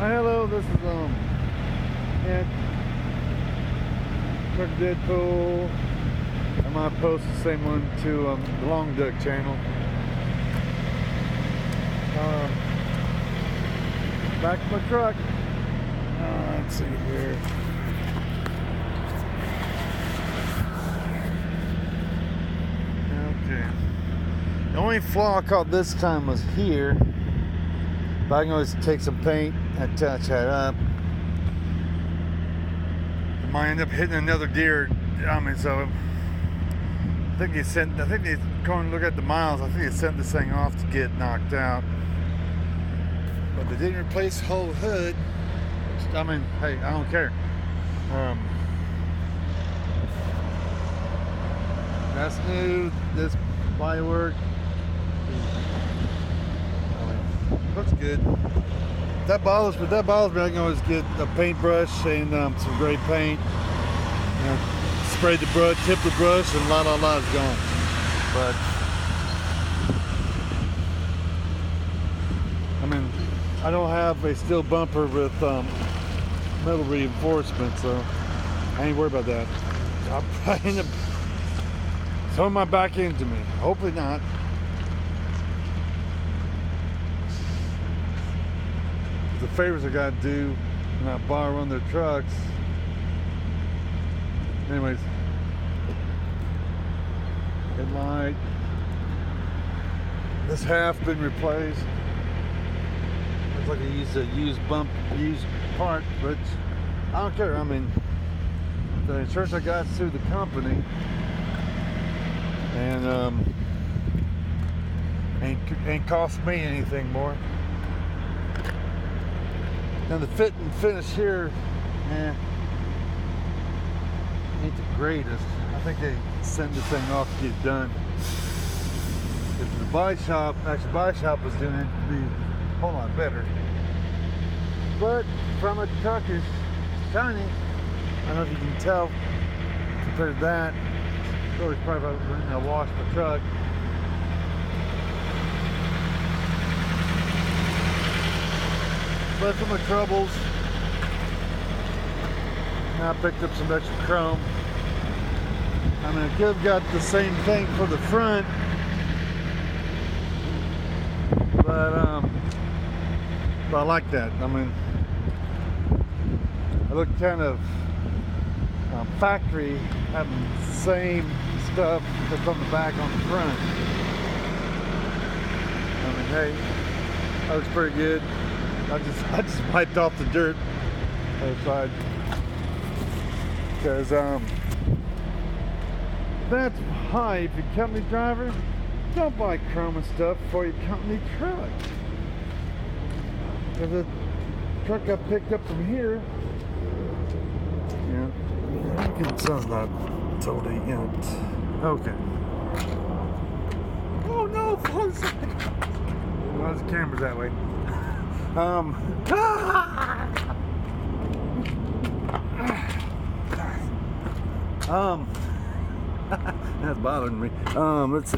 Hello, this is Ed from Deadpool. I might post the same one to the Long Duck channel. Back to my truck. Let's see here. Okay. The only flaw I caught this time was here. But I can always take some paint and touch that up. I might end up hitting another deer. So I think they going to look at the miles. I think they sent this thing off to get knocked out. But they didn't replace the whole hood. Which, hey, I don't care. That's new. This bodywork looks good. That bothers me. I can always get a paintbrush and some gray paint. Spray the brush, tip the brush, and la is gone. But I don't have a steel bumper with metal reinforcement, so I ain't worried about that. I'll probably end up throwing my back into me. Hopefully not. The favors I gotta do and I borrow on their trucks. Anyways, headlight. This half been replaced. Looks like I used a used part, but I don't care. The insurance I got through the company, and ain't cost me anything more. Now the fit and finish here, ain't the greatest. I think they send this thing off to get done. If the body shop was doing it, it'd be a whole lot better. But from a truck is shiny. I don't know if you can tell compared to that. So it's probably about to wash my truck. But for my troubles, I picked up some extra chrome. I could have got the same thing for the front, but I like that. I look kind of factory, having the same stuff that's on the back on the front. Hey, that looks pretty good. I just wiped off the dirt outside because that's high. If you're a company driver, don't buy chrome and stuff for your company truck. Because the truck I picked up from here, the sun's not totally in it. Okay. Oh no! Why the camera's that way? That's bothering me. Let's see.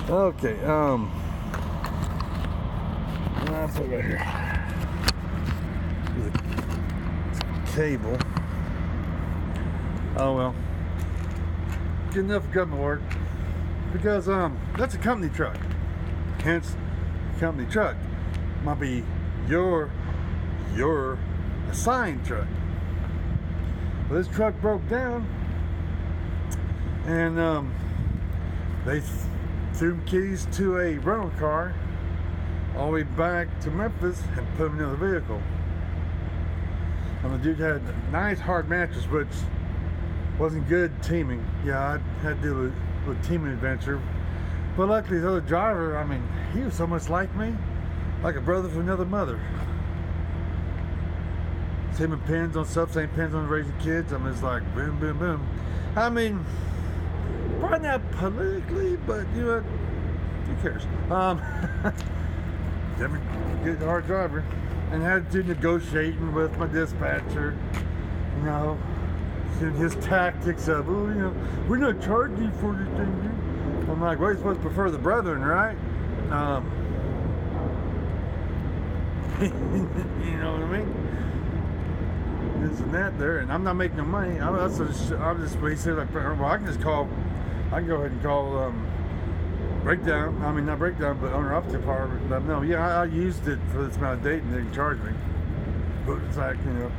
Okay. That's over here. Cable. Oh well. Good enough for government work. Because that's a company truck. Hence, company truck. Might be your assigned truck. Well, this truck broke down, and they threw keys to a rental car all the way back to Memphis and put them in the vehicle. And the dude had a nice hard mattress, which wasn't good teaming. Yeah, I had to do with teaming adventure. But luckily, the other driver, he was so much like me, like a brother from another mother. Same pins on stuff, same pins on raising kids. It's like boom, boom, boom. Probably not politically, but who cares? Good hard driver, and had to do negotiating with my dispatcher. His tactics of, we're not charging you for anything. I'm like, well, you're supposed to prefer the brethren, right? You know what I mean? This and that there, and I'm not making no money. I'm just, he said, like, well, I can go ahead and call breakdown. I mean, not breakdown, but owner up department. But no, yeah, I used it for this amount of date, and they can charge me. But it's like, you know,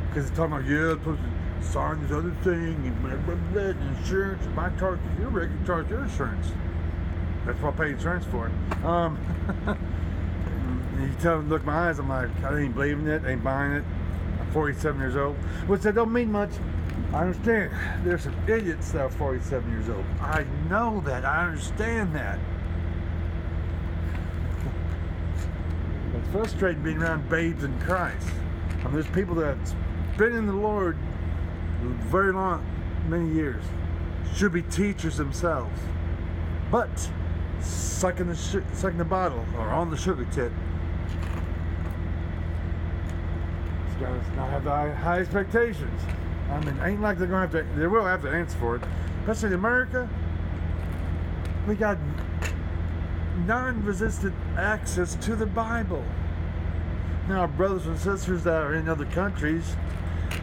because it's talking about, yeah, I'm supposed to sign this other thing, and blah, blah, blah, and insurance. If I charge your rate, you charge your insurance. That's what I pay insurance for. You tell them, look my eyes, I'm like, I ain't believing it, ain't buying it. I'm 47 years old, which that don't mean much. I understand. There's some idiots that are 47 years old. I know that. I understand that. It's frustrating being around babes in Christ. I mean, there's people that's been in the Lord very long, many years, should be teachers themselves, but sucking the bottle or on the sugar tip. Guys not have the high expectations. I mean, ain't like they're gonna have to. They will have to answer for it. Especially in America, we got non-resistant access to the Bible. Now, our brothers and sisters that are in other countries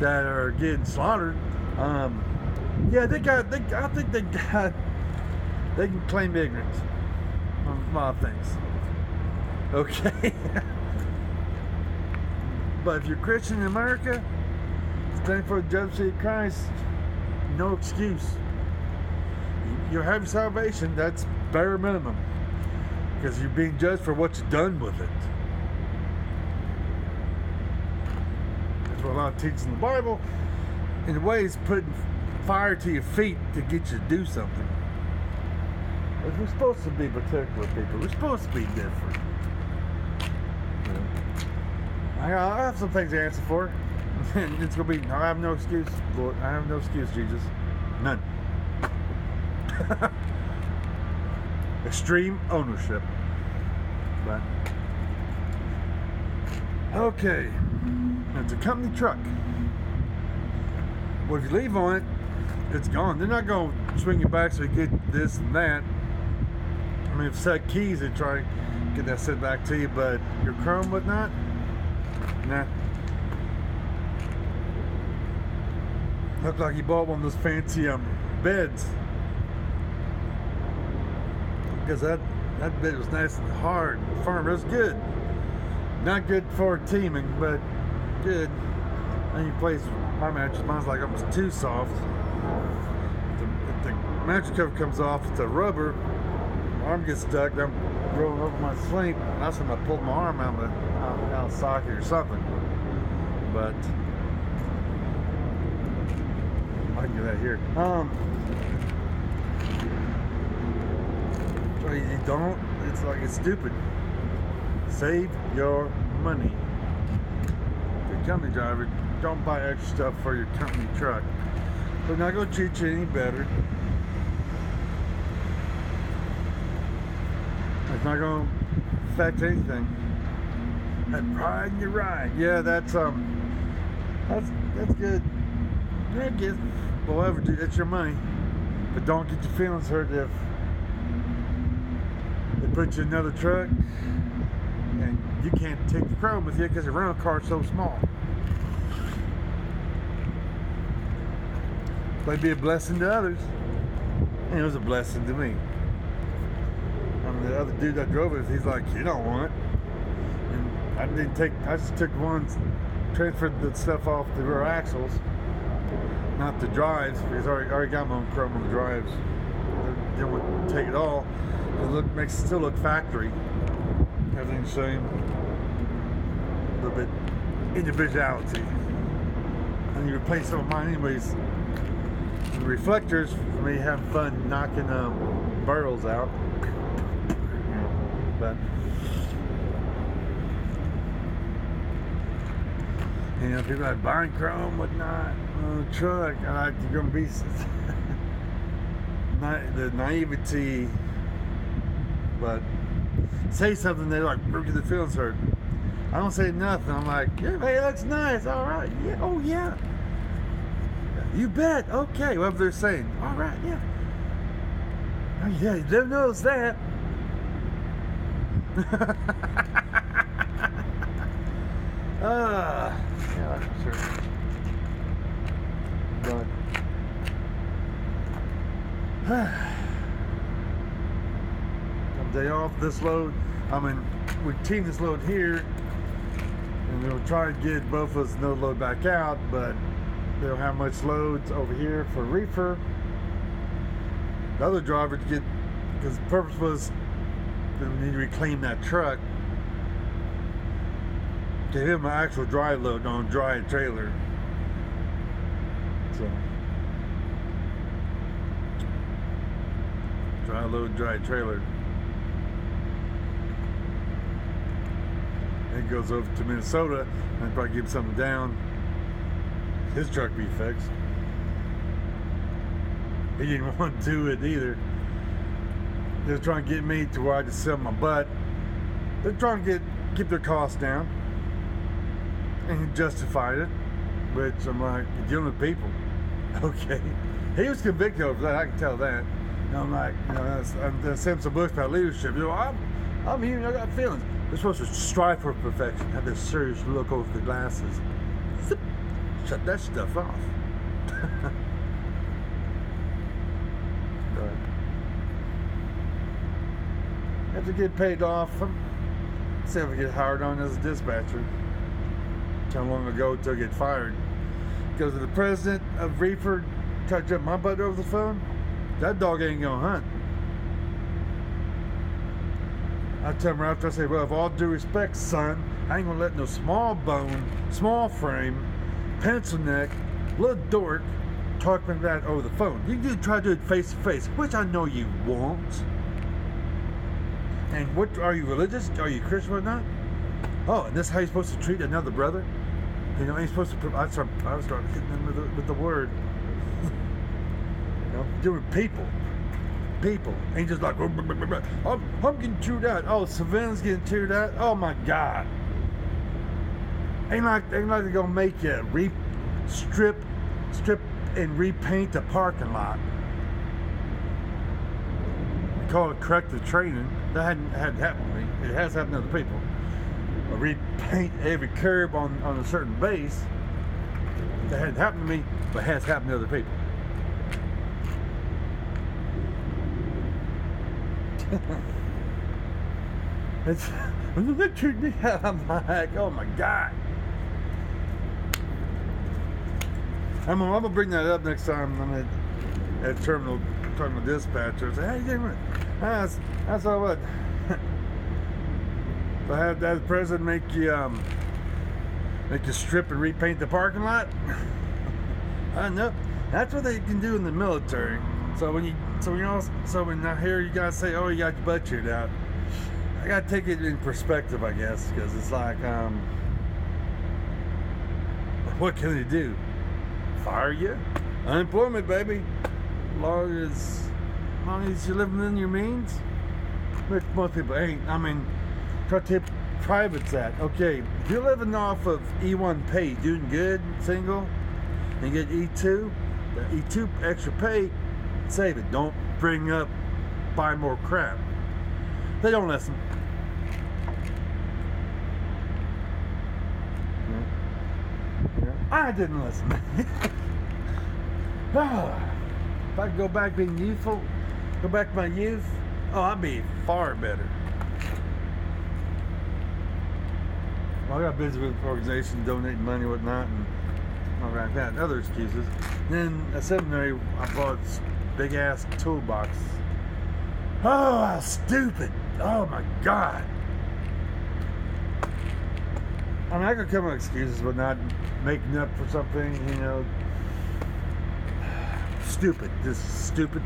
that are getting slaughtered, yeah, I think they can claim ignorance on a lot of things. Okay. But if you're Christian in America, standing for the judgment of Christ, no excuse. You have salvation, that's bare minimum. Because you're being judged for what you've done with it. That's what a lot of teaching in the Bible, in a way, is putting fire to your feet to get you to do something. But we're supposed to be particular people. We're supposed to be different. I have some things to answer for. It's gonna be, I have no excuse, Lord. I have no excuse, Jesus. None. Extreme ownership. But okay. It's a company truck. Well, if you leave on it, it's gone. They're not gonna swing you back so you get this and that. I mean, if set keys, they try to get that set back to you, but your chrome, whatnot. Nah. Looked like you bought one of those fancy beds. Because that bed was nice and hard and firm. It was good. Not good for teaming, but good. And you place my mattress. Mine's like almost too soft. If the mattress cover comes off, it's a rubber. My arm gets stuck. I'm rolling over my sleep. That's when I pulled my arm out of the socket or something. But I can do that here. You don't. It's like it's stupid. Save your money. If you're a company driver, don't buy extra stuff for your company truck. They're not going to treat you any better. It's not going to affect anything. That pride in your ride. Yeah, that's good. Yeah, good. Whatever, dude, it's your money. But don't get your feelings hurt if they put you in another truck and you can't take the chrome with you because the rental car's so small. Might be a blessing to others. And it was a blessing to me. The other dude that drove it, he's like, you don't want it. And I just took one, transferred the stuff off the rear axles, not the drives, because I already got my own chrome on the drives. I didn't want to take it all. It makes it still look factory. Everything's the same. A little bit individuality. And you replace some of mine anyways. The reflectors, for me, have fun knocking barrels out. But you know, people like buying chrome, whatnot, truck. I like you're gonna be the naivety, but say something they're like, get the feelings hurt. I don't say nothing. I'm like, yeah, hey, it looks nice. All right, yeah, oh yeah, you bet. Okay, whatever they're saying. All right, yeah. Oh yeah, you never knows that. Yeah, sure. But day off this load. I mean, we team this load here, and we'll try to get both of us no load back out, but they don't have much loads over here for reefer. The other driver to get, because the purpose was that we need to reclaim that truck, give him an actual dry load on a dry trailer. So dry load, dry trailer. It goes over to Minnesota and probably give something down. His truck be fixed. He didn't want to do it either. They're trying to get me to where I just sell my butt. They're trying to keep their costs down. And he justified it, which I'm like, you're dealing with people. Okay. He was convicted of that, I can tell that. And I'm like, you know, that's Simpson Bush about leadership. You know, I'm human, I got feelings. They're supposed to strive for perfection, have this serious look over the glasses. Zip, shut that stuff off. But after get paid off, see if I get hired on as a dispatcher. How long ago till I get fired? Because of the president of Reefer tried to jump my butt over the phone, that dog ain't gonna hunt. I tell him right after, I say, well, with all due respect, son, I ain't gonna let no small bone, small frame, pencil neck, little dork talk like that over the phone. You can try to do it face to face, which I know you won't. And what, are you religious? Are you Christian or not? Oh, and this is how you're supposed to treat another brother? You know, ain't supposed to. I was starting hitting them with the word. You know, doing people. Ain't just like, I'm getting chewed out. Oh, Savannah's getting chewed out. Oh my God. Ain't like they're gonna make you strip and repaint the parking lot. We call it corrective training. That hadn't happened to me. It has happened to other people. Repaint every curb on a certain base. That hadn't happened to me, but has happened to other people. It's when they treat me out, I'm like, oh my God. I'm gonna bring that up next time I'm at terminal dispatcher. Say, hey, you doing? That's all what. So I had that president make you strip and repaint the parking lot. I know that's what they can do in the military. So when I hear you guys say, "Oh, you got your butt chewed out," I gotta take it in perspective, I guess, because it's like, what can they do? Fire you? Unemployment, baby. As long as you're living in your means. Which most people ain't. I mean. Try to tip privates at. Okay, if you're living off of E1 pay, doing good, single, and get E2, the E2 extra pay, save it. Don't buy more crap. They don't listen. Yeah. I didn't listen. If I could go back being youthful, go back to my youth, oh, I'd be far better. Well, I got busy with the organization, donating money and whatnot, and all like that, and other excuses. Then at seminary, I bought this big ass toolbox. Oh, how stupid! Oh my God! I mean, I could come up with excuses, but not making up for something, you know. Stupid. Just stupid.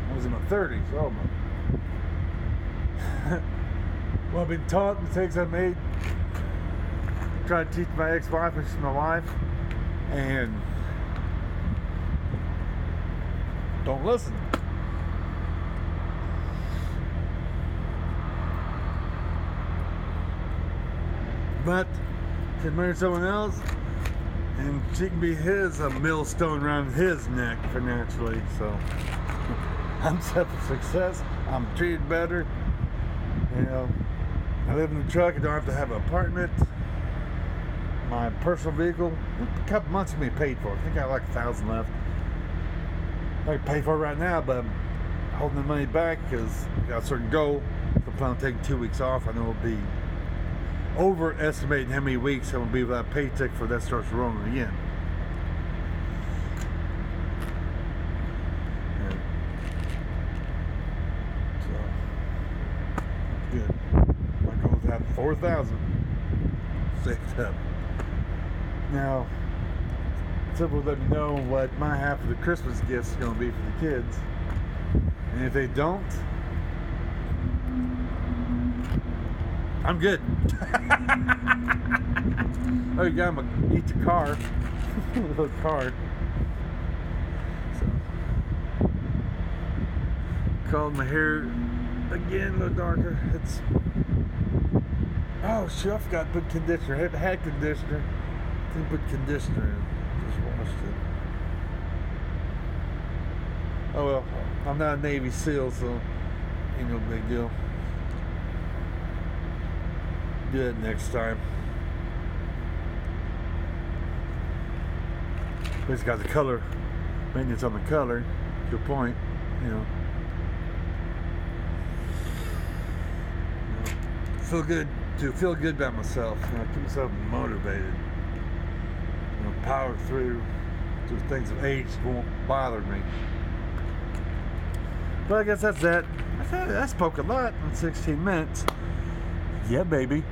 I was in my 30s. Oh my. Well, I've been taught mistakes I've made. Trying to teach my ex-wife, which is my wife, and don't listen. But to marry someone else, and she can be his a millstone around his neck financially. So I'm set for success. I'm treated better. You know, I live in the truck. I don't have to have an apartment. My personal vehicle, a couple months of me paid for. I think I have like 1,000 left. I can pay for it right now, but I'm holding the money back because I got a certain goal. I plan on taking 2 weeks off. I know it'll be overestimating how many weeks I'm gonna be without a paycheck before that starts rolling again. Yeah. So good. My goal is to have 4,000 saved up. Now, someone let me know what my half of the Christmas gifts is going to be for the kids. And if they don't, I'm good. Oh, you got them each a car. A little card. So, called my hair again a little darker. It's, oh shoot, I forgot to put conditioner. I had conditioner. Didn't put conditioner in. Just washed it. Oh well, I'm not a Navy SEAL, so ain't no big deal. Do that next time. But it's got the color, maintenance on the color. Good point, you know. Feel good to feel good about myself. You know, keep myself motivated. You know, power through things of age won't bother me. But I guess that's that. I spoke a lot in 16 minutes. Yeah, baby.